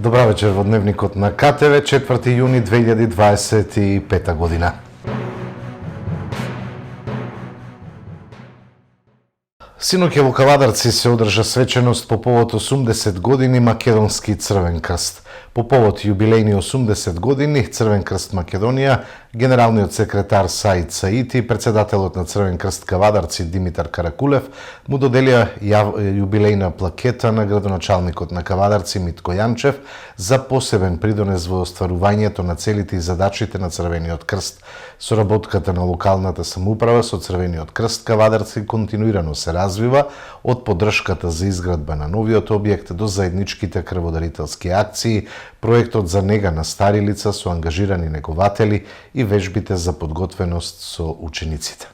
Добра вечер во дневникот на КТВ, 4 јуни 2025 година. Синоќа во Кавадарци се одржа свеченост по повод 80 години Македонски Црвен крст. По повод јубилејни 80 години Црвен крст Македонија, генералниот секретар Саид Саити и председателот на Црвен крст Кавадарци Димитар Каракулев му доделија јубилејна плакета на градоначалникот на Кавадарци Митко Јанчев за посебен придонес во остварувањето на целите и задачите на Црвениот крст. Соработката на локалната самоуправа со Црвениот крст Кавадарци континуирано се развива, од поддршката за изградба на новиот објект до заедничките крводарителски акции, проектот за нега на стари лица со ангажирани негователи и вежбите за подготвеност со учениците.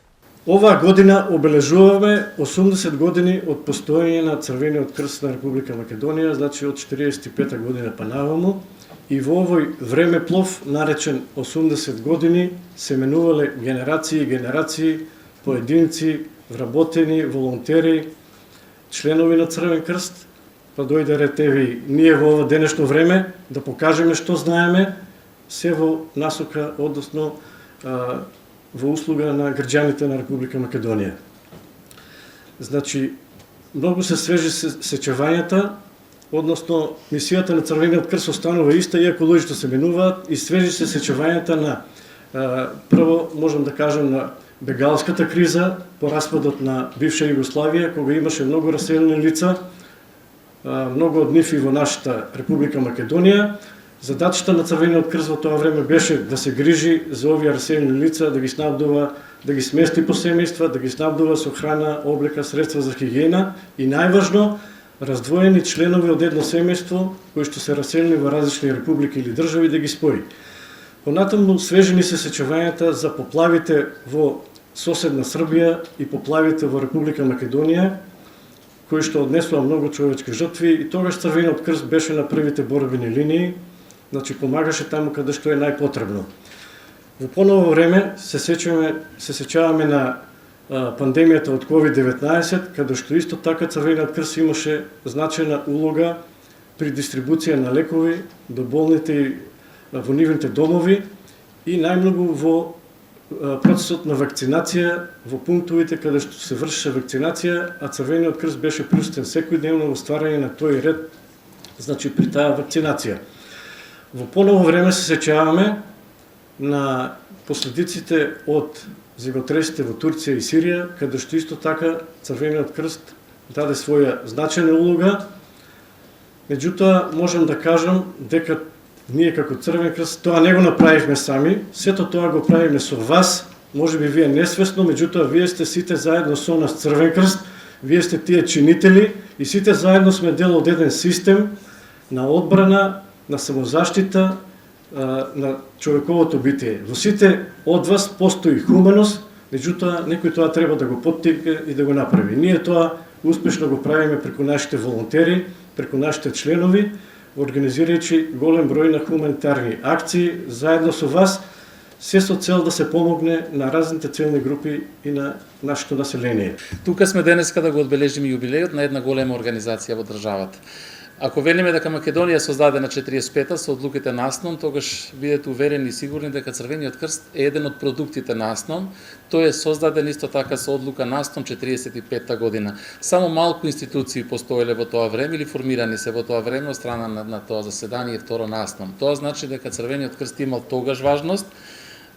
Оваа година обележуваме 80 години од постоење на Црвениот крст на Република Македонија, значи од 45 година па наваму, и во овој времеплов, наречен 80 години, се менувале генерации и генерации, поединци, вработени, волонтери, членови на Црвен крст, па дојде ред еви ние во ова денешно време да покажеме што знаеме, се во насока, односно во услуга на граѓаните на Република Македонија. Значи, многу се свежи сечевањата, односно мисијата на Црвениот крст останува иста, иако луѓето се менуваат, и свежи се сечевањата на прво, можам да кажем, на бегалската криза по распадот на бивша Југославија, кога имаше многу раселени лица, многу од нив и во нашата Република Македонија. Задачата на Црвениот крст во тоа време беше да се грижи за овие раселени лица, да ги снабдува, да ги смести по семејства, да ги снабдува со храна, облека, средства за хигиена и најважно, раздвоени членови од едно семејство кои што се раселени во различни републики или држави да ги спои. Понатаму свежени се сечевањата за поплавите во соседна Србија и поплавите во Република Македонија, кои што однесува многу човечки жртви, и тогаш Црвениот крст беше на првите борбени линии, значи помагаше таму каде што е најпотребно. Во поново време се сеќаваме на пандемијата од COVID-19, каде што исто така Црвениот крст имаше значајна улога при дистрибуција на лекови до болните и во нивните домови и најмногу во процесот на вакцинација во пунктовите каде што се вршеше вакцинација, а Црвениот крст беше присутен секојдневно во стварање на тој ред, значи при таа вакцинација. Во поново време се сеќаваме на последиците од земјотресите во Турција и Сирија, каде што исто така Црвениот крст даде своја значајна улога. Меѓутоа, можам да кажам дека ние како Црвен крст тоа не го направивме сами, сето тоа го правиме со вас, можеби вие несвесно, меѓутоа вие сте сите заедно со нас Црвен крст, вие сте тие чинители и сите заедно сме дел од еден систем на одбрана, на самозаштита, на човековото битие. Во сите од вас постои хуманост, меѓутоа некој тоа треба да го поттикне и да го направи. Ние тоа успешно го правиме преку нашите волонтери, преку нашите членови, организирајќи голем број на хуманитарни акции заедно со вас, се со цел да се помогне на разните целни групи и на нашето население. Тука сме денеска да го одбележиме јубилејот на една голема организација во државата. Ако велиме дека Македонија е создадена 45-та со одлуките на АСНОМ, тогаш бидете уверени и сигурни дека Црвениот крст е еден од продуктите на АСНОМ. Тој е создаден исто така со одлука на АСНОМ 45-та година. Само малку институции постоеле во тоа време или формирани се во тоа време од страна на тоа заседание второ на АСНОМ. Тоа значи дека Црвениот крст имал тогаш важност,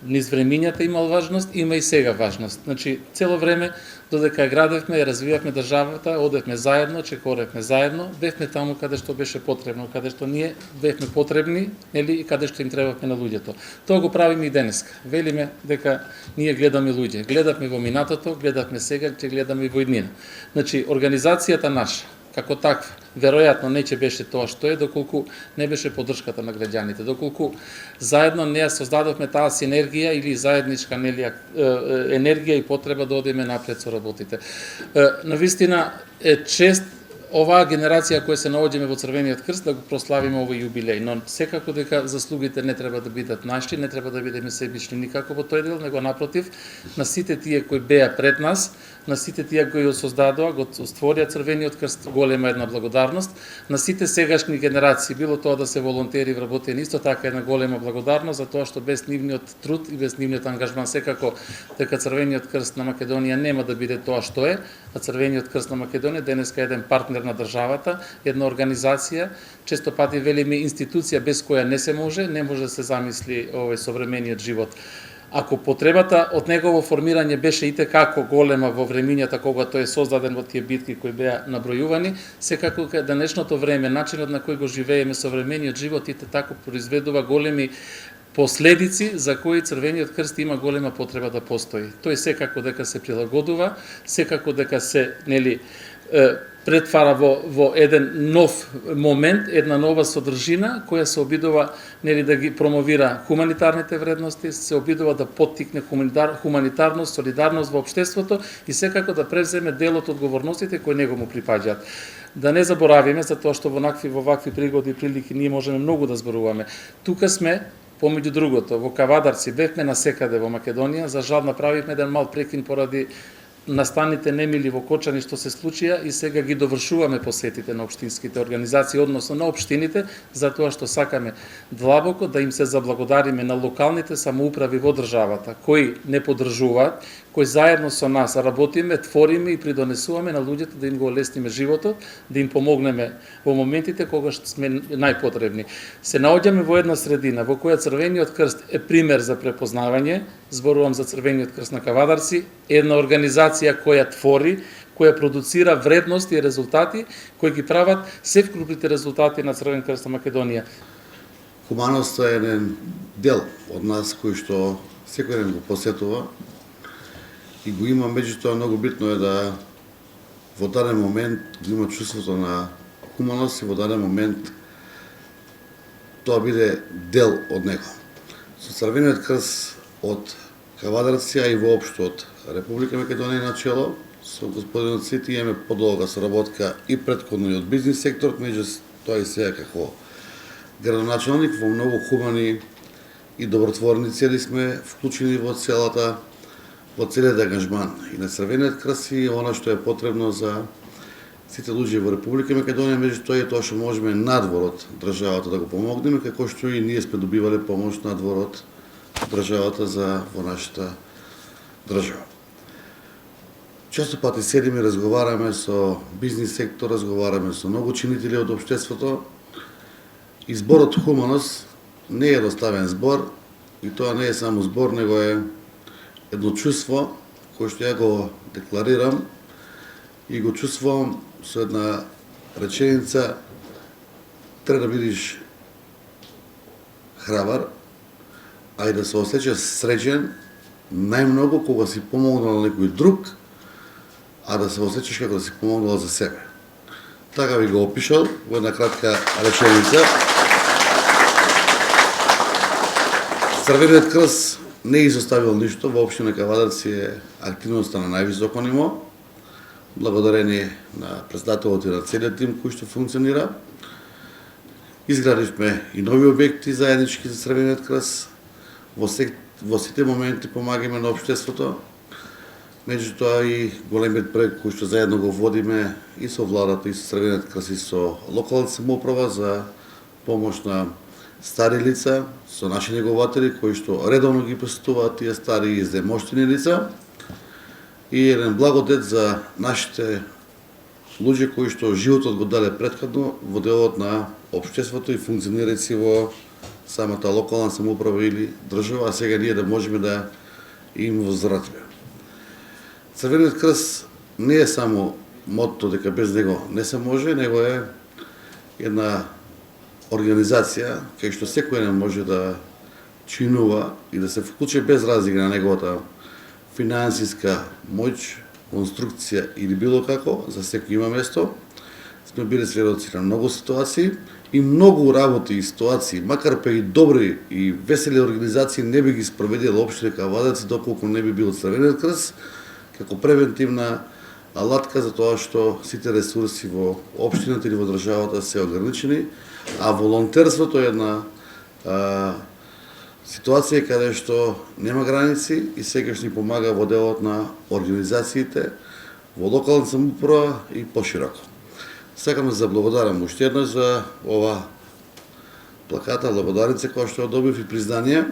низ времињата имал важност, има и сега важност. Значи, цело време, додека ја градевме и развивавме државата, одевме заедно, чекоревме заедно, бевме таму каде што беше потребно, каде што ние бевме потребни, нели, и каде што им требавме на луѓето. Тоа го правиме и денеска. Велиме дека ние гледаме луѓе. Гледавме во минатото, гледавме сега, ќе гледаме и во иднина. Значи, организацијата наша, како таква, веројатно не ќе беше тоа што е, доколку не беше поддршката на граѓаните, доколку заедно не ја создадовме таа синергија или заедничка енергија и потреба да одиме напред со работите. Навистина е чест оваа генерација која се наоѓаме во Црвениот крст да го прославиме овој јубилеј, но секако дека заслугите не треба да бидат наши, не треба да бидеме себични никако во тој дел, него напротив, на сите тие кои беа пред нас, на сите тие кои го создадоа, го створија Црвениот крст, голема една благодарност, на сите сегашни генерации, било тоа да се волонтери вработени, исто така една голема благодарност за тоа што без нивниот труд и без нивниот ангажман секако дека Црвениот крст на Македонија нема да биде тоа што е, а Црвениот крст на Македонија денеска е еден партнер на државата, една организација, често пати велиме институција без која не може да се замисли овој современиот живот. Ако потребата од негово формирање беше и како голема во времињата кога тој е создаден во тие битки кои беа набројувани, секако кај денешното време, начинот на кој го живееме современиот живот и така произведува големи последици за кои Црвениот крст има голема потреба да постои. Тој секако дека се прилагодува, секако дека се претвара во еден нов момент, една нова содржина која се обидува да ги промовира хуманитарните вредности, се обидува да поттикне хуманитарност, солидарност во општеството и секако да превземе дел од одговорностите кои него му припаѓаат. Да не заборавиме, затоа што во вакви пригоди и прилики ние можеме многу да зборуваме. Тука сме помеѓу другото, во Кавадарци бевме насекаде во Македонија, за жал направивме еден мал прекин поради настаните немили во Кочани што се случија и сега ги довршуваме посетите на општинските организации, односно на општините, за тоа што сакаме длабоко да им се заблагодариме на локалните самоуправи во државата, кои не поддржуваат, кои заедно со нас работиме, твориме и придонесуваме на луѓето да им го олесниме животот, да им помогнеме во моментите кога сме најпотребни. Се наоѓаме во една средина во која Црвениот крст е пример за препознавање, зборувам за Црвениот крст на Кавадарци, една организација која твори, која продуцира вредности и резултати, кои ги прават се вкупните резултати на Црвен крст на Македонија. Хуманоста е еден дел од нас кој што секој ден го посетува и го има, меѓутоа многу битно е да во даден момент го има чувството на хуманост и во даден момент тоа биде дел од него. Со Црвениот крст од Кавадарци и воопшто од Република Македонија начело, со господинот Цити имаме подолга соработка и претходно и од бизнис секторот, меѓутоа и сега како градоначалник во многу хумани и добротворни цели сме вклучени во целиот ангажман и на Црвениот крст и она што е потребно за сите луѓе во Република Македонија, меѓутоа е тоа што можеме надвор од државата да го помогнеме, како што и ние сме добивале помош надвор од државата во нашата држава. Често пати седиме, разговараме со бизнис сектор, разговараме со многу чинители од општеството и зборот хуманост не е едноставен збор и тоа не е само збор, него е едно чувство кое што ја го декларирам и го чувствувам со една реченица: треба да бидеш храбар, а и да се осеќаш среќен најмногу кога си помогнал на некој друг, а да се осеќаш како да си помогнал за себе. Така ви го опишал во една кратка реченица. Црвениот крст не изоставил ништо, во општина Кавадарци е активноста на највисоко ниво, благодарение на председателот и на целиот тим кој што функционира. Изградивме и нови објекти заеднички за Црвениот крст. Во сите моменти помагаме на општеството. Меѓутоа и големиот проект кој што заедно го водиме и со владата, и со Црвениот крст, и со локалната самоуправа за помош на стари лица, со наши негователи кои што редовно ги посетуваат тие стари и земоштени лица, и еден благодет за нашите луѓе кои што животот го дале претходно во делот на општеството и функционирајќи во самата локална самоуправа или држава, а сега ние да можеме да им возвратиме. Црвениот крст не е само мотто дека без него не се може, него е една организација кај што секој не може да чинува и да се вклучи без разлика на неговата финансиска моќ, конструкција или било како, за секој има место. Сме били сведоци на многу ситуации и многу работи и ситуации, макар па и добри и весели организации не би ги спроведила општина Кавадарци доколку не би бил Црвениот крст како превентивна алатка за тоа што сите ресурси во општината или во државата се ограничени, а волонтерството е една ситуација каде што нема граници и секогаш ни помага во делот на организациите во локална самоуправа и пошироко. Сакам да заблагодарам уште еднаш за ова плаката, благодарица која што ја добив и признание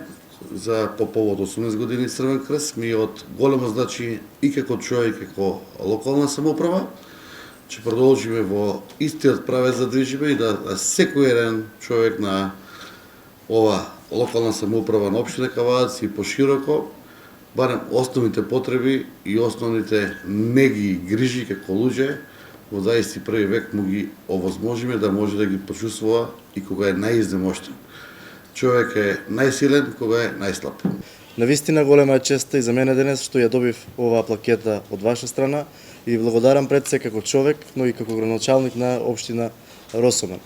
за по повод 18 години Црвен крст, ми од големо значи и како човек, како локална самоуправа, че продолжиме во истиот правец да движиме и да секој еден човек на ова локална самоуправа на општина Кавадарци и пошироко, барем основните потреби и основните неги и грижи како луѓе во 21 век му ги овозможиме да може да ги почувствува и кога е најизнемоштен. Човек е најсилен кога е најслаб. Навистина голема е честа и за мене денес што ја добив оваа плакета од ваша страна и благодарам пред се како човек, но и како градоначалник на општина Росоман.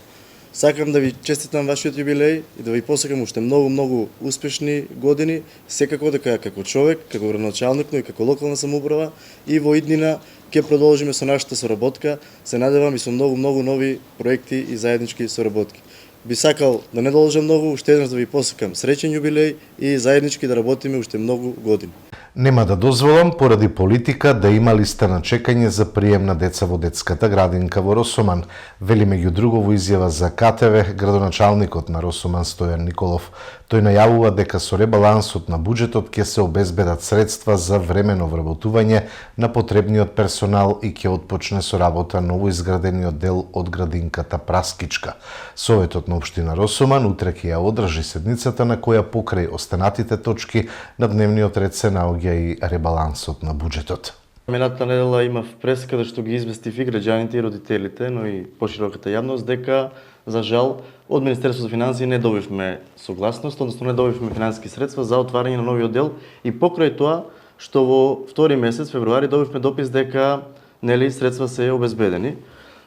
Сакам да ви честитам вашиот јубилеј и да ви посакам уште многу успешни години, секако дека како човек, како градоначалник, но и како локална самоуправа и во иднина ќе продолжиме со нашата соработка. Се надевам и со многу нови проекти и заеднички соработки. Би сакал да не должам многу, уште еднаш да ви посакам среќен јубилеј и заеднички да работиме уште многу години. Нема да дозволам поради политика да има листа на чекање за прием на деца во детската градинка во Росоман, вели меѓу друго во изјава за КТВ градоначалникот на Росоман Стојан Николов. Тој најавува дека со ребалансот на буџетот ќе се обезбедат средства за времено вработување на потребниот персонал и ќе отпочне со работа новоизградениот дел од градинката Праскичка. Советот на општина Росоман утре ќе ја одржи седницата на која покрај останатите точки на дневниот ред се наоѓа и ребалансот на буџетот. Минатата недела имав прес каде што ги известив и граѓаните и родителите, но и пошироката јавност дека за жал од Министерството за финансии не добивме согласност, односно не добивме финансиски средства за отварање на новиот дел и покрај тоа што во втори месец февруари добивме допис дека средства се обезбедени.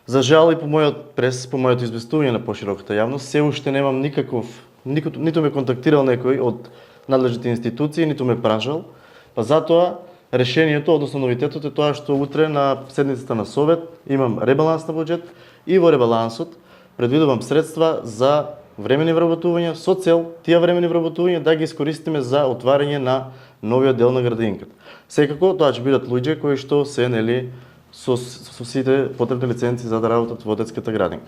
За жал и по мојот прес, по моето известување на пошироката јавност, се уште немам ниту ме контактирал некој од надлежните институции, ниту ме прашал, па затоа решението, односно новитетот е тоа што утре на седницата на Совет имам ребаланс на буџет и во ребалансот предвидувам средства за времени вработувања со цел тие времени вработувања да ги искористиме за отварање на новиот дел на градинката. Секако тоа ќе бидат луѓе кои што се со сите потребни лиценци за да работат во детската градинка.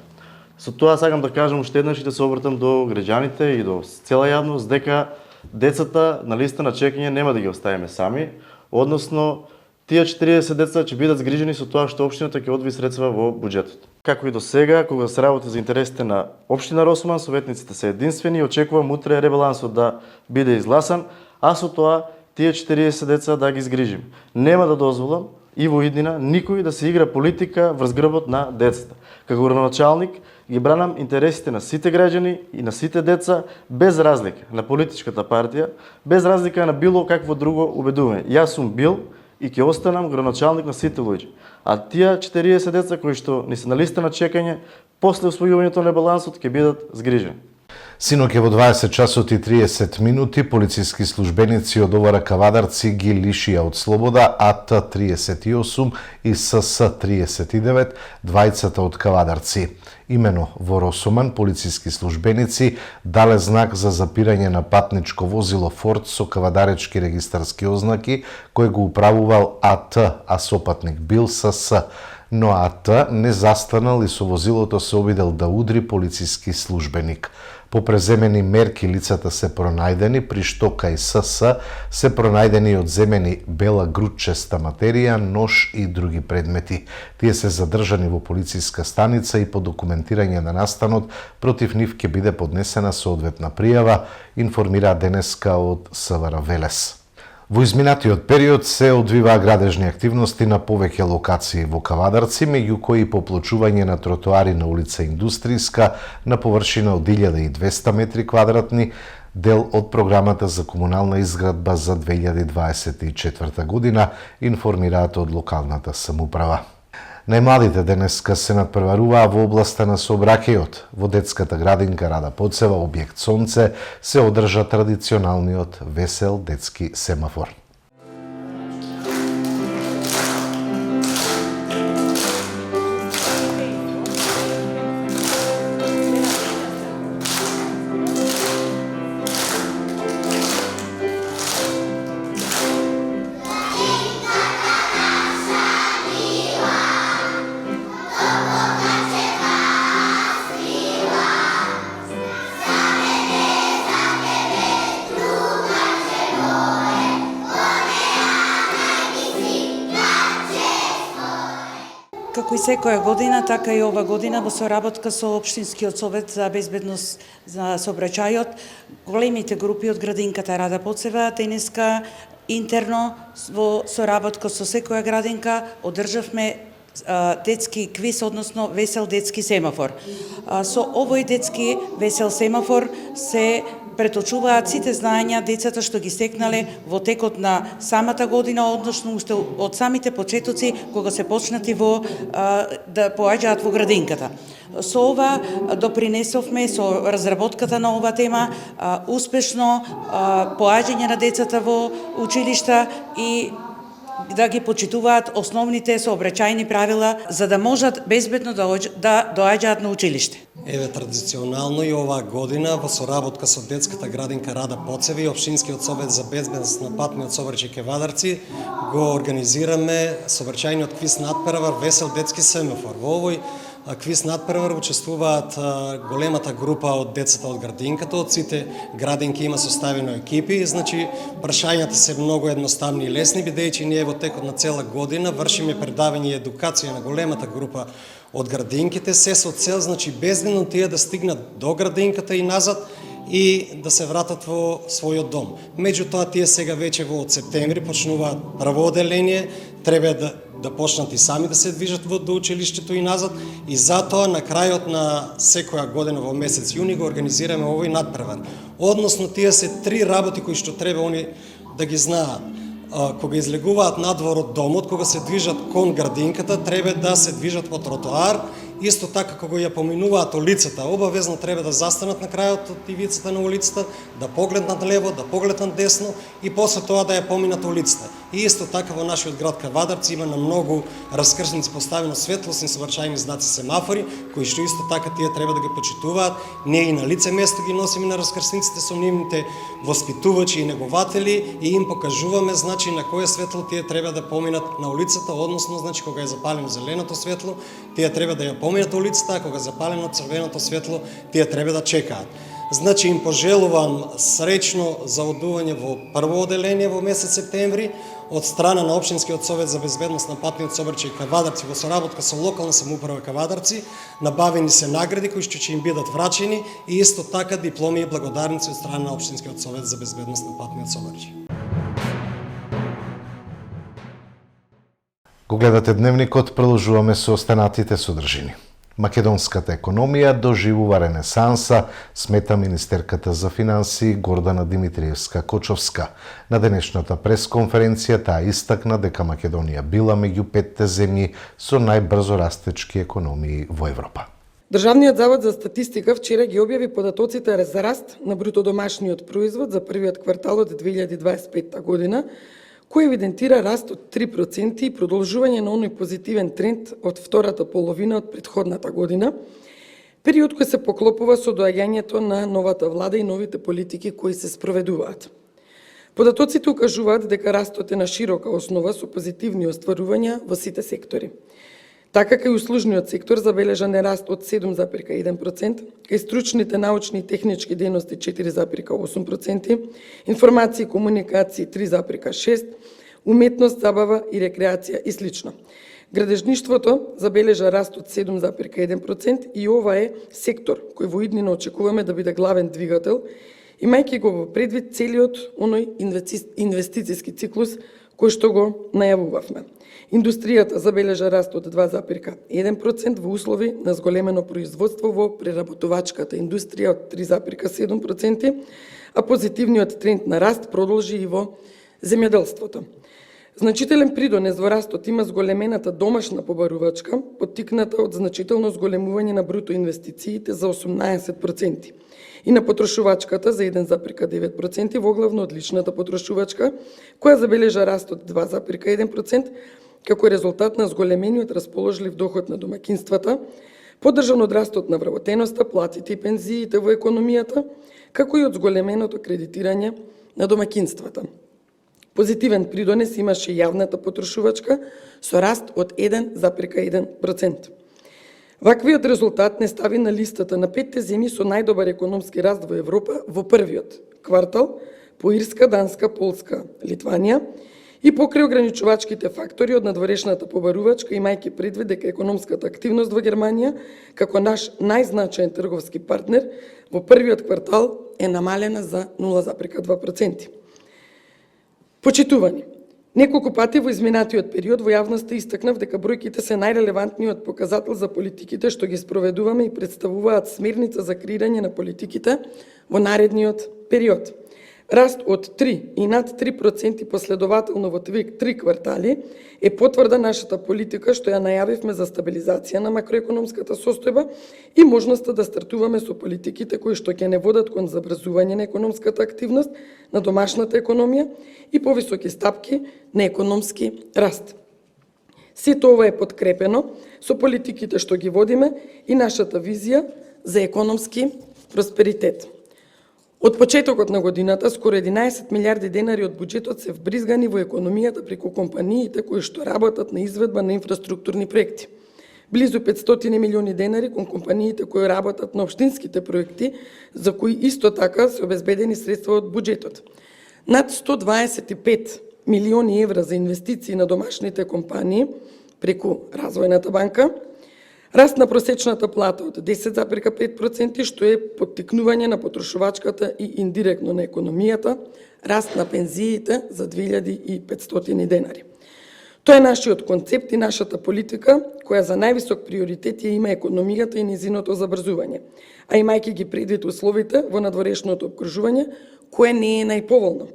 Со тоа сакам да кажам уште еднаш и да се обратам до граѓаните и до цела јавност дека децата на листа на чекање нема да ги оставиме сами, односно тие 40 деца ќе бидат згрижени со тоа што општината ќе одвои средства во буџетот. Како и до сега, кога се работи за интересите на општина Росоман, советниците се единствени и очекувам утре ребалансот да биде изгласан, а со тоа тие 40 деца да ги згрижим. Нема да дозволам и во иднина никој да се игра политика врз грбот на децата. Како градоначалник ги бранам интересите на сите граѓани и на сите деца без разлика на политичката партија, без разлика на било какво друго убедување. Јас сум бил и ќе останам градоначалник на сите луѓе. А тие 40 деца кои што ни се на листа на чекање, после усвојувањето на балансот ќе бидат згрижени. Синоќ во 20 часот и 30 минути полициски службеници од Овара Кавадарци ги лишија од слобода АТ-38 и СС-39, двајцата од Кавадарци. Имено во Росоман полициски службеници дале знак за запирање на патничко возило Форд со кавадаречки регистарски ознаки кој го управувал АТ, а сопатник бил СС. Но АТ не застанал и со возилото се обидел да удри полициски службеник. По преземени мерки лицата се пронајдени, при што кај СС се пронајдени одземени бела грудчеста материја, нож и други предмети. Тие се задржани во полициска станица и по документирање на настанот против нив ќе биде поднесена соодветна пријава, информира денеска од СВР Велес. Во изминатиот период се одвиваа градежни активности на повеќе локации во Кавадарци, меѓу кои поплочување на тротоари на улица Индустријска на површина од 1200 метри квадратни, дел од програмата за комунална изградба за 2024 година, информираат од локалната самоуправа. Најмладите денеска се надпреваруваа во областа на сообраќајот. Во детската градинка Рада Поцева, објект Сонце, се одржа традиционалниот весел детски семафор. Како и секоја година, така и ова година во соработка со Општинскиот совет за безбедност за сообраќајот, големите групи од градинката Рада Поцева денеска интерно во соработка со секоја градинка одржавме детски квиз, односно весел детски семафор. Со овој детски весел семафор се преточуваат сите знаења децата што ги стекнале во текот на самата година, односно уште од самите почетоци кога се почнати да поаѓаат во градинката. Со ова допринесовме со разработката на ова тема успешно поаѓање на децата во училишта и да ги почитуваат основните сообраќајни правила за да можат безбедно да доаѓаат на училиште. Еве традиционално и оваа година во соработка со детската градинка Рада Поцева и Општинскиот совет за безбедност на патниот сообраќај Кевадарци го организираме сообраќајниот квиз надпревар Весел детски семафор. Во овој квиз надпревар учествуваат големата група од децата од градинката, од сите градинки има составено екипи, значи прашањата се многу едноставни и лесни, бидејќи ние во текот на цела година вршиме предавање и едукација на големата група од градинките, се со цел, значи безбедно тие да стигнат до градинката и назад и да се вратат во својот дом. Меѓутоа, тие сега веќе од септември почнуваат прво оделение, треба да почнат и сами да се движат до училиштето и назад, и затоа на крајот на секоја година во месец јуни го организираме овој надпревар. Односно, тие се 3 работи кои што треба они да ги знаат. Кога излегуваат надвор од домот, кога се движат кон градинката, треба да се движат по тротоар. Исто така, кога ја поминуваат улицата, обавезно треба да застанат на крајот од ивицата на улицата, да погледнат лево, да погледнат десно и после тоа да ја поминат улицата. И исто така во нашиот град Кавадарци има на многу раскрсници поставено светлосни сообраќајни знаци семафори, кои што исто така тие треба да ги почитуваат. Ние и на лице место ги носиме на раскрсниците со нивните воспитувачи и негователи и им покажуваме, значи, на кое светло тие треба да поминат на улицата, односно, значи, кога е запалено зеленото светло, тие треба да ја поминат улицата, а кога е запалено црвеното светло, тие треба да чекаат. Значи, им пожелувам среќно заодување во прво оделение во месец септември од страна на Општинскиот совет за безбедност на патниот сообраќај Кавадарци во соработка со локална самоуправа Кавадарци. Набавени се награди кои што ќе им бидат врачени и исто така дипломи и благодарници од страна на Општинскиот совет за безбедност на патниот сообраќај. Го гледате Дневникот, продолжуваме со останатите содржини. Македонската економија доживува ренесанса, смета министерката за финансии Гордана Димитриевска-Кочовска. На денешната пресконференција таа истакна дека Македонија била меѓу 5 земји со најбрзо растечки економии во Европа. Државниот завод за статистика вчера ги објави податоците за раст на бруто домашниот производ за првиот квартал од 2025 година, кој евидентира раст од 3% и продолжување на оној позитивен тренд од втората половина од претходната година, период кој се поклопува со доаѓањето на новата влада и новите политики кои се спроведуваат. Податоците укажуваат дека растот е на широка основа со позитивни остварувања во сите сектори. Така кај услужниот сектор забележан е раст од 7,1%, кај стручните, научни и технички дејности 4,8%, информации и комуникации 3,6%, уметност, забава и рекреација и слично. Градежништвото забележа раст од 7,1% и ова е сектор кој во иднина очекуваме да биде главен двигател, имајќи го во предвид целиот оној инвестициски циклус кој што го најавувавме. Индустријата забележа раст од 2,1% во услови на зголемено производство во преработувачката индустрија од 3,7%, а позитивниот тренд на раст продолжи и во земјоделството. Значителен придонес во растот има зголемената домашна побарувачка, поттикната од значително зголемување на бруто инвестициите за 18%. И на потрошувачката за 1,9%, воглавно од личната потрошувачка, која забележа раст од 2,1%, како резултат на зголемениот расположлив доход на домакинствата, поддржан од растот на вработеноста, платите и пензиите во економијата, како и од зголеменото кредитирање на домакинствата. Позитивен придонес имаше јавната потрошувачка со раст од 1,1%. Ваквиот резултат не стави на листата на 5 земји со најдобар економски раст во Европа во првиот квартал по Ирска, Данска, Полска, Литванија И покрај ограничувачките фактори од надворешната побарувачка, имајќи предвид дека економската активност во Германија, како наш најзначаен трговски партнер, во првиот квартал е намалена за 0,2%. Почитувани, неколку пати во изминатиот период во јавноста истакнав дека бројките се најрелевантниот показател за политиките што ги спроведуваме и представуваат смерница за креирање на политиките во наредниот период. Раст од 3 и над 3% последователно во 3 квартали е потврда нашата политика што ја најавивме за стабилизација на макроекономската состојба и можноста да стартуваме со политиките кои што ќе не водат кон забрзување на економската активност на домашната економија и повисоки стапки на економски раст. Сето ова е подкрепено со политиките што ги водиме и нашата визија за економски просперитет. Од почетокот на годината, скоро 11 милиарди денари од буџетот се вбризгани во економијата преку компаниите кои што работат на изведба на инфраструктурни проекти. Близу 500 милиони денари кон компаниите кои работат на општинските проекти, за кои исто така се обезбедени средства од буџетот. Над 125 милиони евра за инвестиции на домашните компании преку Развојната банка, раст на просечната плата од 10,5%, што е поттикнување на потрошувачката и индиректно на економијата, раст на пензиите за 2500 денари. Тоа е нашиот концепт и нашата политика, која за највисок приоритет ја има економијата и незиното забрзување, а имајќи ги предвид условите во надворешното обкружување, кое не е најповолно.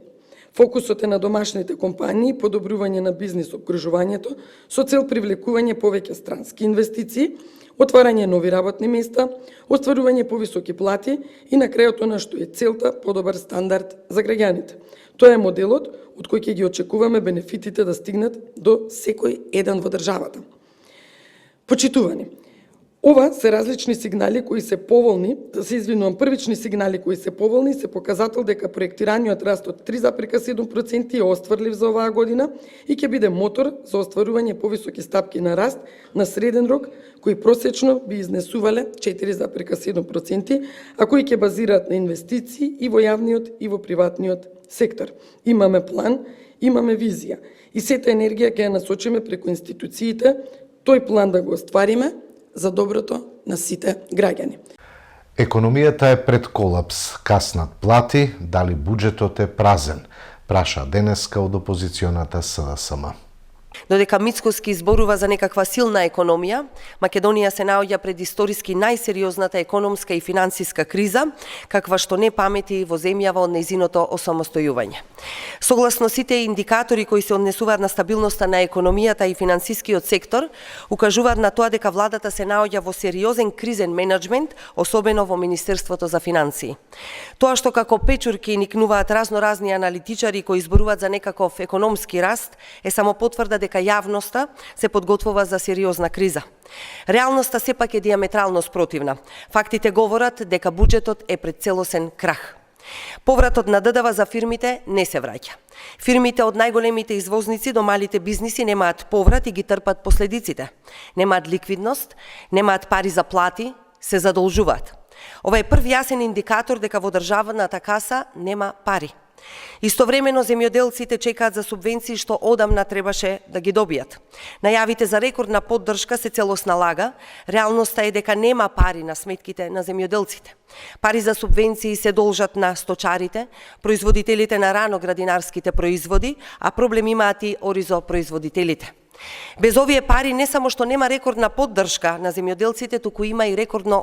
Фокусот е на домашните компании, подобрување на бизнис обкружувањето со цел привлекување повеќе странски инвестиции, отварање нови работни места, остварување повисоки плати и на крајот она што е целта подобар стандард за граѓаните. Тоа е моделот од кој ќе ги очекуваме бенефитите да стигнат до секој еден во државата. Почитувани, ова се различни сигнали кои се поволни, првични сигнали кои се поволни се показател дека проектираниот раст од 3,7% е остварлив за оваа година и ќе биде мотор за остварување повисоки стапки на раст на среден рок, кои просечно би изнесувале 4,7%, а кои ќе базираат на инвестиции и во јавниот и во приватниот сектор. Имаме план, имаме визија и сета енергија ќе ја насочиме преку институциите, тој план да го оствариме за доброто на сите граѓани. Економијата е пред колапс, каснат плати, дали буџетот е празен, праша денеска од опозиционата СДСМ. Додека Мицкоски зборува за некаква силна економија, Македонија се наоѓа пред историски најсериозната економска и финансиска криза, каква што не памети во земјава од нејзиното осамостојување. Согласно сите индикатори кои се однесуваат на стабилноста на економијата и финансискиот сектор, укажуваат на тоа дека владата се наоѓа во сериозен кризен менеджмент, особено во Министерството за финансии. Тоа што како печурки никнуваат разноразни аналитичари кои зборуваат за некаков економски раст, е само потврда дека јавноста се подготвува за сериозна криза. Реалноста сепак е диаметрално спротивна. Фактите говорат дека буџетот е пред целосен крах. Повратот на ДДВ за фирмите не се враќа. Фирмите од најголемите извозници до малите бизниси немаат поврат и ги трпат последиците. Немаат ликвидност, немаат пари за плати, се задолжуваат. Ова е прв јасен индикатор дека во државната каса нема пари. Истовремено земјоделците чекаат за субвенции што одамна требаше да ги добијат. Најавите за рекордна поддршка се целосна лага, реалноста е дека нема пари на сметките на земјоделците. Пари за субвенции се должат на сточарите, производителите на рано-градинарските производи, а проблем имаат и оризопроизводителите. Без овие пари не само што нема рекордна поддршка на земјоделците, туку има и рекордно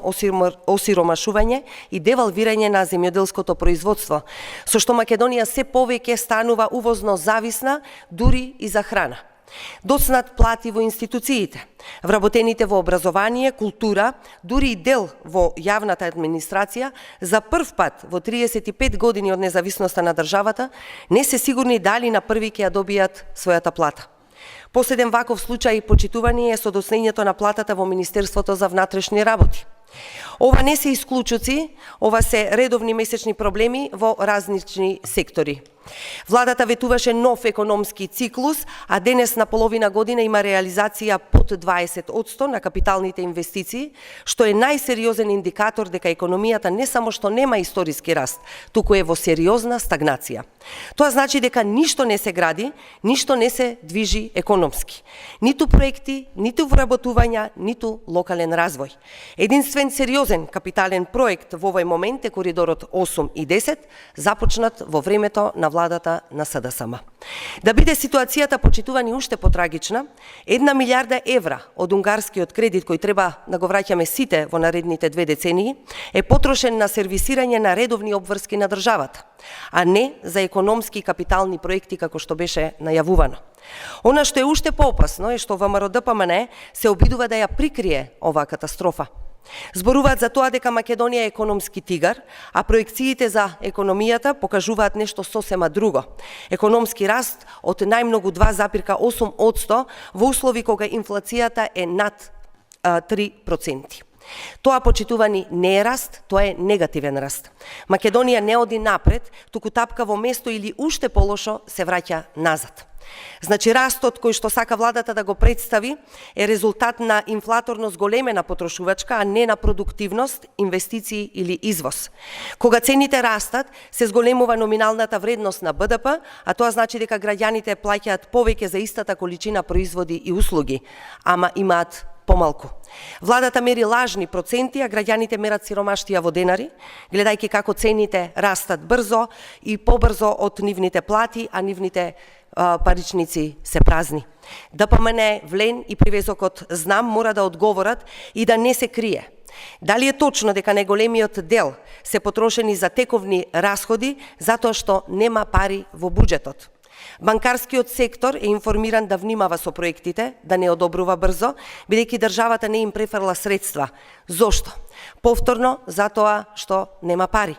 осиромашување и девалвирање на земјоделското производство, со што Македонија се повеќе станува увозно зависна дури и за храна. Доцнат плати во институциите, вработените во образование, култура, дури и дел во јавната администрација, за прв пат во 35 години од независноста на државата, не се сигурни дали на први ќе ја добијат својата плата. Последен ваков случај почитувани е со доснењето на платата во Министерството за внатрешни работи. Ова не се исклучоци, ова се редовни месечни проблеми во различни сектори. Владата ветуваше нов економски циклус, а денес на половина година има реализација под 20% на капиталните инвестиции, што е најсериозен индикатор дека економијата не само што нема историски раст, туку е во сериозна стагнација. Тоа значи дека ништо не се гради, ништо не се движи економски. Ниту проекти, ниту вработувања, ниту локален развој. Единствен сериозен капитален проект во овој момент е коридорот 8 и 10, започнат во времето на владата на СДСМ. Да биде ситуацијата, почитувани, уште потрагична, 1 милиарда евра од унгарскиот кредит кој треба да го враќаме сите во наредните 2 децении е потрошен на сервисирање на редовни обврски на државата, а не за економски и капитални проекти како што беше најавувано. Она што е уште поопасно е што ВМРО-ДПМН се обидува да ја прикрие оваа катастрофа. Зборуваат за тоа дека Македонија е економски тигар, а проекциите за економијата покажуваат нешто сосема друго. Економски раст од најмногу 2,8% во услови кога инфлацијата е над 3%. Тоа, почитувани, не е раст, тоа е негативен раст. Македонија не оди напред, туку тапка во место или уште полошо се враќа назад. Значи, растот кој што сака владата да го представи е резултат на инфлаторно зголемена потрошувачка, а не на продуктивност, инвестиции или извоз. Кога цените растат, се зголемува номиналната вредност на БДП, а тоа значи дека граѓаните плаќаат повеќе за истата количина производи и услуги, ама имаат помалку. Владата мери лажни проценти, а граѓаните мерат сиромаштија во денари, гледајќи како цените растат брзо и побрзо од нивните плати, а нивните паричници се празни. ДПМН, Влен и привезокот Знам мора да одговорат и да не се крие. Дали е точно дека најголемиот дел се потрошени за тековни расходи затоа што нема пари во буџетот? Банкарскиот сектор е информиран да внимава со проектите, да не одобрува брзо, бидејќи државата не им префрла средства. Зошто? Повторно, затоа што нема пари.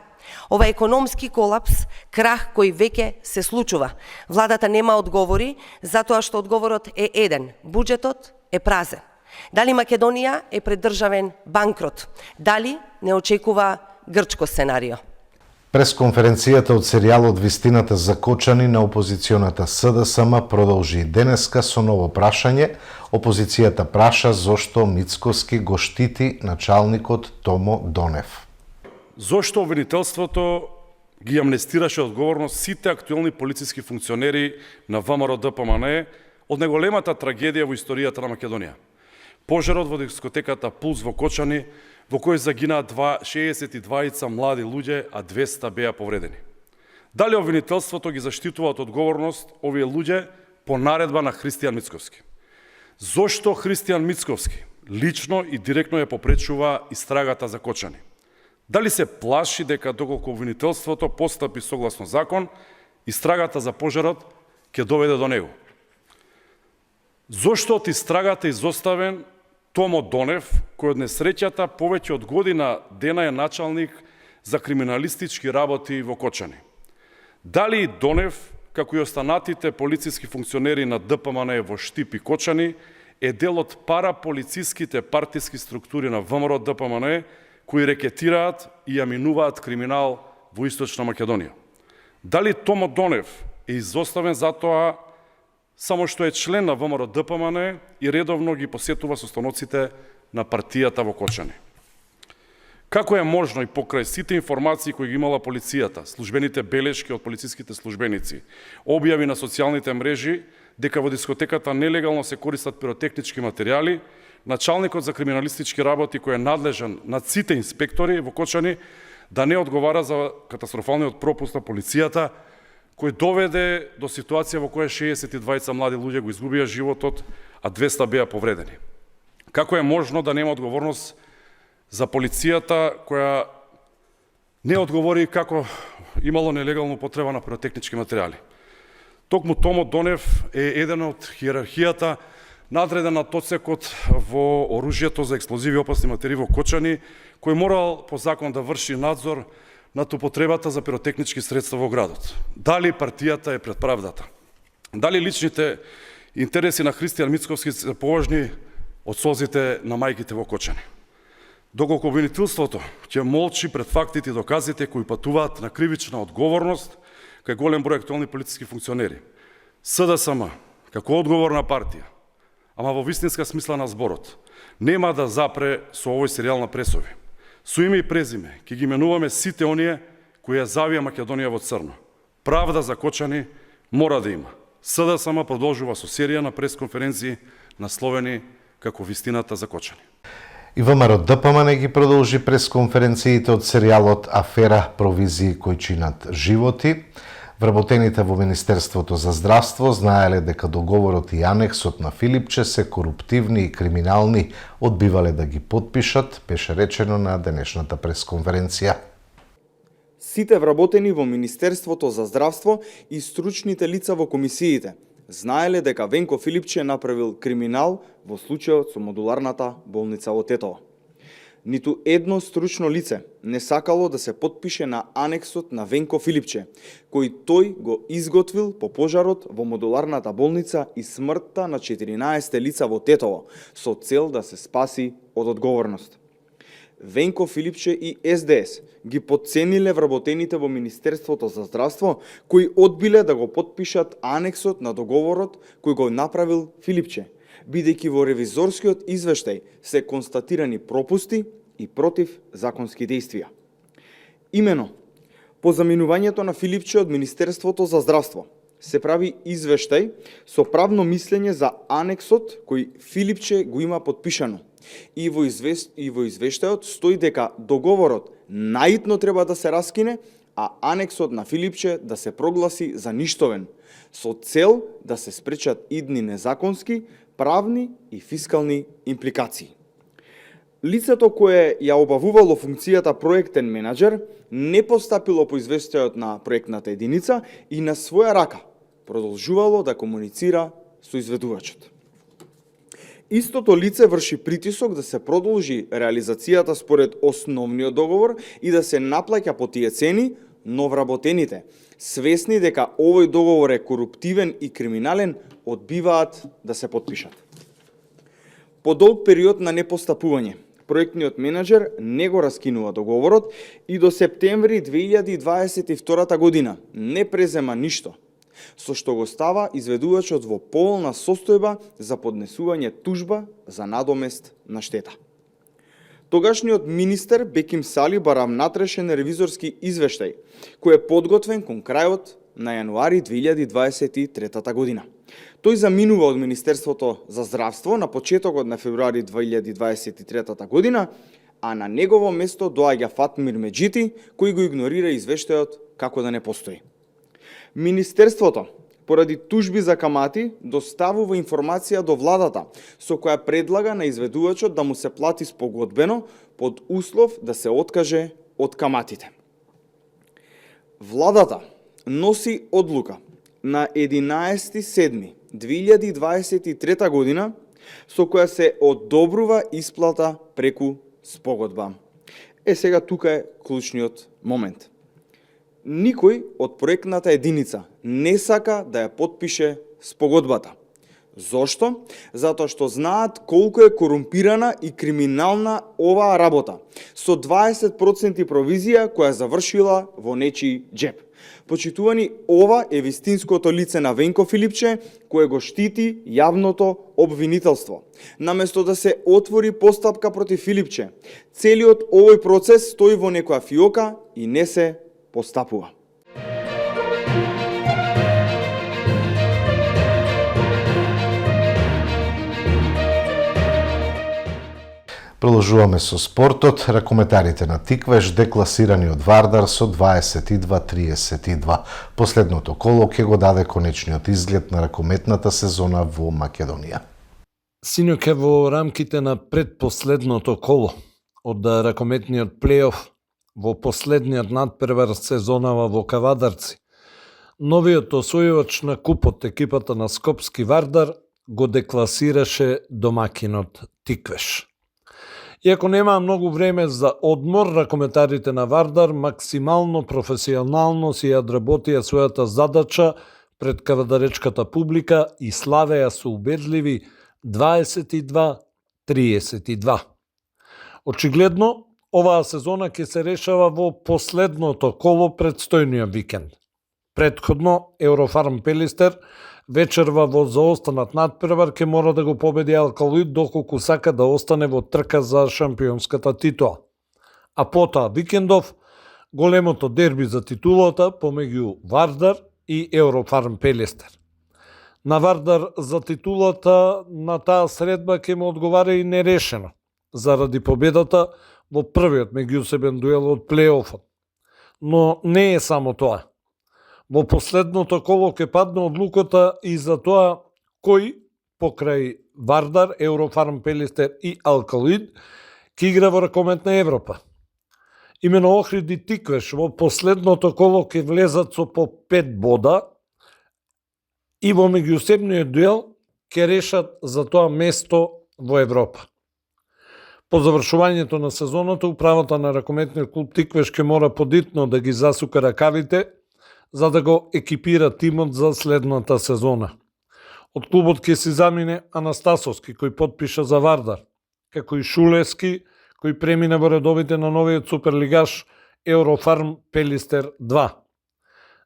Ова економски колапс, крах кој веќе се случува. Владата нема одговори, затоа што одговорот е еден. Буџетот е празен. Дали Македонија е пред државен банкрот? Дали не очекува грчко сценарио? Пресконференцијата од серијалот Вистината за Кочани на опозиционата СДСМ продолжи денеска со ново прашање. Опозицијата праша зошто Мицкоски го штити началникот Томо Донев. Зошто обвинителството ги амнестираше одговорност сите актуелни полициски функционери на ВМРО-ДПМН од најголемата трагедија во историјата на Македонија? Пожарот во дискотеката Пулс во Кочани, во кој загинаа 62 млади луѓе, а 200 беа повредени. Дали обвинителството ги заштитува од одговорност овие луѓе по наредба на Христијан Мицковски? Зошто Христијан Мицковски лично и директно ја попречува истрагата за Кочани? Дали се плаши дека доколку обвинителството постапи согласно закон, истрагата за пожарот ќе доведе до него? Зошто од истрагата изоставен Томо Донев, кој од несреќата повеќе од година дена е началник за криминалистички работи во Кочани? Дали и Донев, како и останатите полициски функционери на ДПМН во Штип и Кочани, е дел од параполициските партиски структури на ВМРО-ДПМН, кои рекетираат и ја минуваат криминал во Источна Македонија? Дали Томо Донев е изоставен затоа само што е член на ВМРО-ДПМН и редовно ги посетува состаноците на партијата во Кочани? Како е можно и покрај сите информации кои ги имала полицијата, службените белешки од полициските службеници, објави на социјалните мрежи дека во дискотеката нелегално се користат пиротехнички материјали, началникот за криминалистички работи кој е надлежен над сите инспектори во Кочани да не одговара за катастрофалниот пропуст на полицијата кој доведе до ситуација во која 62 млади луѓе го изгубија животот, а 200 беа повредени? Како е можно да нема одговорност за полицијата која не одговори како имало нелегална употреба на пиротехнички материјали? Токму Томо Донев е еден од хиерархијата надреден над одсекот во оружјето за експлозиви и опасни материи во Кочани, кој морал по закон да врши надзор над употребата за пиротехнички средства во градот. Дали партијата е пред правдата? Дали личните интереси на Христијан Мицковски се поважни од солзите на мајките во Кочани? Доколку обвинителството ќе молчи пред фактите и доказите кои патуваат на кривична одговорност, кај голем број актуелни политички функционери. СДСМ, како одговорна партија, ама во вистинска смисла на зборот, нема да запре со овој серијал на пресови. Со име и презиме ќе ги именуваме сите оние кои ја завија Македонија во црно. Правда за Кочани мора да има. СДСМ продолжува со серија на пресконференции насловени како Вистината за Кочани. И ВМРО ДПМН ги продолжи пресконференциите од серијалот Афера провизии кои чинат животи. Вработените во Министерството за здравство знаеле дека договорот и анексот на Филипче се коруптивни и криминални, одбивале да ги потпишат, беше речено на денешната пресконференција. Сите вработени во Министерството за здравство и стручните лица во комисиите знаеле дека Венко Филипче направил криминал во случајот со модуларната болница во Тетово. Ниту едно стручно лице не сакало да се потпише на анексот на Венко Филипче, кој тој го изготвил по пожарот во модуларната болница и смртта на 14 лица во Тетово, со цел да се спаси од одговорност. Венко Филипче и СДС ги потцениле вработените во Министерството за здравство, кои одбиле да го потпишат анексот на договорот кој го направил Филипче, бидејќи во ревизорскиот извештај се констатирани пропусти и против законски действија. Имено, по заминувањето на Филипче од Министерството за здравство, се прави извештај со правно мислење за анексот кој Филипче го има потпишано. И во извештајот стои дека договорот наитно треба да се раскине, а анексот на Филипче да се прогласи за ништовен, со цел да се спречат идни незаконски, правни и фискални импликации. Лицето кое ја обавувало функцијата проектен менаџер не постапило по извештајот на проектната единица и на своја рака продолжувало да комуницира со изведувачот. Истото лице врши притисок да се продолжи реализацијата според основниот договор и да се наплаќа по тие цени, но вработените, свесни дека овој договор е коруптивен и криминален, одбиваат да се потпишат. По долг период на непостапување, проектниот менаџер не го раскинува договорот и до септември 2022 година не презема ништо, со што го става изведувачот во полна состојба за поднесување тужба за надомест на штета. Тогашниот министер Беким Сали бара внатрешен ревизорски извештај, кој е подготвен кон крајот на јануари 2023 година. Тој заминува од Министерството за здравство на почетокот на февруари 2023 година, а на негово место доаѓа Фатмир Меджити, кој го игнорира извештајот како да не постои. Министерството, поради тужби за камати, доставува информација до владата, со која предлага на изведувачот да му се плати спогодбено под услов да се откаже од каматите. Владата носи одлука на 11.7.2023 година со која се одобрува исплата преку спогодба. Сега тука е клучниот момент. Никој од проектната единица не сака да ја потпише спогодбата. Зошто? Затоа што знаат колку е корумпирана и криминална оваа работа, со 20% провизија која завршила во нечи джеб. Почитувани, ова е вистинското лице на Венко Филипче, кое го штити јавното обвинителство. Наместо да се отвори постапка против Филипче, целиот овој процес стои во некоја фиока и не се постапува. Продолжуваме со спортот. Ракометарите на Тиквеш декласирани од Вардар со 22-32. Последното коло ќе го даде конечниот изглед на ракометната сезона во Македонија. Синоќа во рамките на предпоследното коло од ракометниот плейоф во последниот надпревар сезонава во Кавадарци, новиот освојувач на купот екипата на Скопски Вардар го декласираше домакинот Тиквеш. Иако нема многу време за одмор, ракометарите на Вардар максимално професионално си ја одработија својата задача пред кавадаречката публика и славеа со убедливи 22-32. Очигледно, оваа сезона ќе се решава во последното коло предстојниот викенд. Претходно, Еврофарм Пелистер вечерва во заостанат надпревар ќе мора да го победи Алкалоид доколку сака да остане во трка за шампионската титула. А потоа викендов, големото дерби за титулата помеѓу Вардар и Еврофарм Пелистер. На Вардар за титулата на таа средба ќе му одговара и нерешено, заради победата во првиот меѓусебен дуел од плейофот. Но не е само тоа. Во последното коло ќе падне одлуката и за тоа кој покрај Вардар, Еврофарм Пелистер и Алкалоид ќе игра во ракометна Европа. Имено Охрид и Тиквеш во последното коло ќе влезат со по 5 бода и во меѓусебниот дуел ќе решат за тоа место во Европа. По завршувањето на сезоната, управата на ракометниот клуб Тиквеш ќе мора подитно да ги засука ракавите за да го екипира тимот за следната сезона. Од клубот ќе си замине Анастасовски, кој потпиша за Вардар, како и Шулевски, кој премина во редовите на новиот суперлигаш Еврофарм Пелистер 2.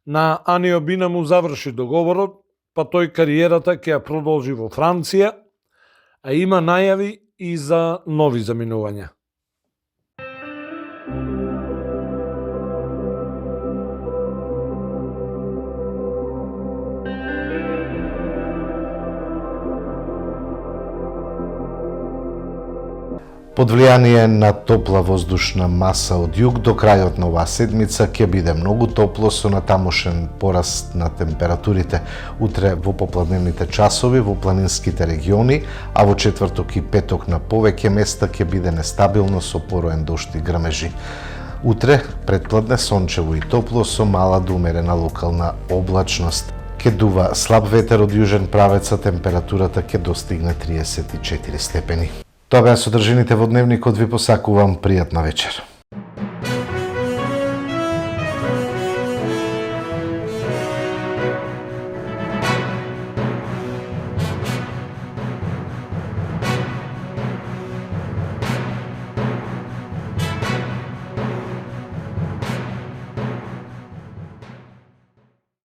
На Анио Бина му заврши договорот, па тој кариерата ќе ја продолжи во Франција, а има најави и за нови заминувања. Под влијание на топла воздушна маса од југ, до крајот на оваа седмица ќе биде многу топло со натамошен пораст на температурите. Утре во попладневните часови во планинските региони, а во четврток и петок на повеќе места ќе биде нестабилно со пороен дожд и грмежи. Утре предпладне сончево и топло со мала до умерена локална облачност. Ќе дува слаб ветер од јужен правец, а температурата ќе достигне 34 степени. Тоа беа содржините во дневникот, ви посакувам пријатна вечер.